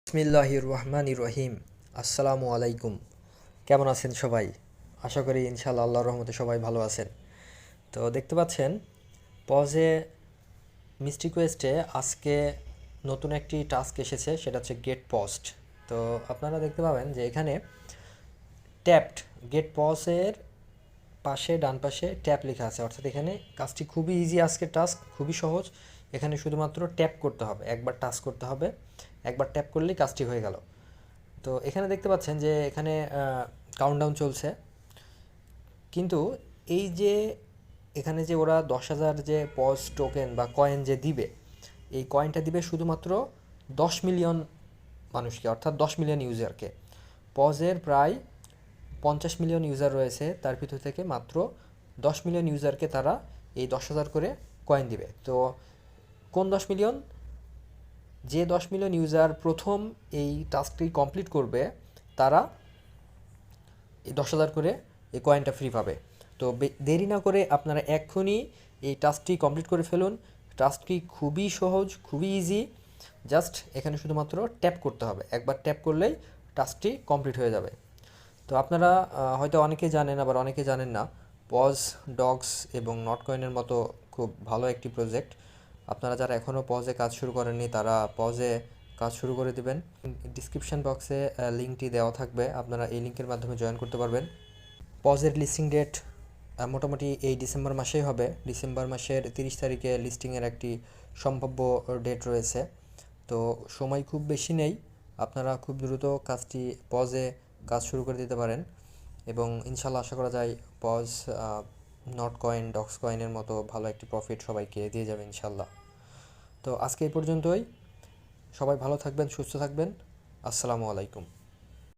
বিসমিল্লাহির রহমানির রহিম। আসসালামু আলাইকুম। কেমন আছেন সবাই? আশা করি ইনশাআল্লাহ আল্লাহর রহমতে সবাই ভালো আছেন। তো দেখতে পাচ্ছেন পজে মিস্টি কোয়েস্টে আজকে নতুন একটি টাস্ক এসেছে, সেটা হচ্ছে গেট পজড। তো আপনারা দেখতে পাবেন যে এখানে ট্যাপড গেট পজের পাশে ডান পাশে ট্যাপ লেখা আছে, অর্থাৎ এখানে কাজটি খুবই ইজি। আজকের টাস্ক খুবই সহজ। এখানে শুধুমাত্র ট্যাপ করতে হবে, একবার টাচ করতে হবে, একবার ট্যাপ করলেই কাজটি হয়ে গেল। তো এখানে দেখতে পাচ্ছেন যে এখানে কাউন্টডাউন চলছে, কিন্তু এই যে এখানে যে ওরা 10,000 যে পজ টোকেন বা কয়েন যে দিবে, এই কয়েনটা দিবে শুধুমাত্র 10 মিলিয়ন মানুষকে, অর্থাৎ 10 মিলিয়ন ইউজারকে। পজের প্রায় 50 মিলিয়ন ইউজার রয়েছে, তার ভিতর থেকে মাত্র 10 মিলিয়ন ইউজারকে তারা এই 10,000 করে কয়েন দিবে। তো কোন 10 মিলিয়ন? যে 10 মিলিয়ন ইউজার প্রথম এই টাস্কটি কমপ্লিট করবে, তারা এই 10,000 করে এই কয়েনটা ফ্রি পাবে। তো দেরি না করে আপনারা এক্ষুনি এই টাস্কটি কমপ্লিট করে ফেলুন। টাস্কটি খুবই সহজ, খুবই ইজি। জাস্ট এখানে শুধুমাত্র ট্যাপ করতে হবে, একবার ট্যাপ করলেই টাস্কটি কমপ্লিট হয়ে যাবে। তো আপনারা হয়তো অনেকে জানেন, আবার অনেকে জানেন না। পজ ডগস এবং নট কয়েনের মতো খুব ভালো একটি প্রজেক্ট। আপনারা যারা এখনও পজে কাজ শুরু করেননি, তারা পজে কাজ শুরু করে দিবেন। ডিসক্রিপশন বক্সে লিঙ্কটি দেওয়া থাকবে, আপনারা এই লিঙ্কের মাধ্যমে জয়েন করতে পারবেন। পজের লিস্টিং ডেট মোটামুটি এই ডিসেম্বর মাসেই হবে। ডিসেম্বর মাসের 30 তারিখে লিস্টিংয়ের একটি সম্ভাব্য ডেট রয়েছে। তো সময় খুব বেশি নেই, আপনারা খুব দ্রুত কাজটি পজে কাজ শুরু করে দিতে পারেন এবং ইনশাল্লাহ আশা করা যায় পজ নট কয়েন ডক্স কয়েনের মতো ভালো একটি প্রফিট সবাইকে দিয়ে যাবে ইনশাল্লাহ। তো আজকে এই পর্যন্তই। সবাই ভালো থাকবেন, সুস্থ থাকবেন। আসসালামু আলাইকুম।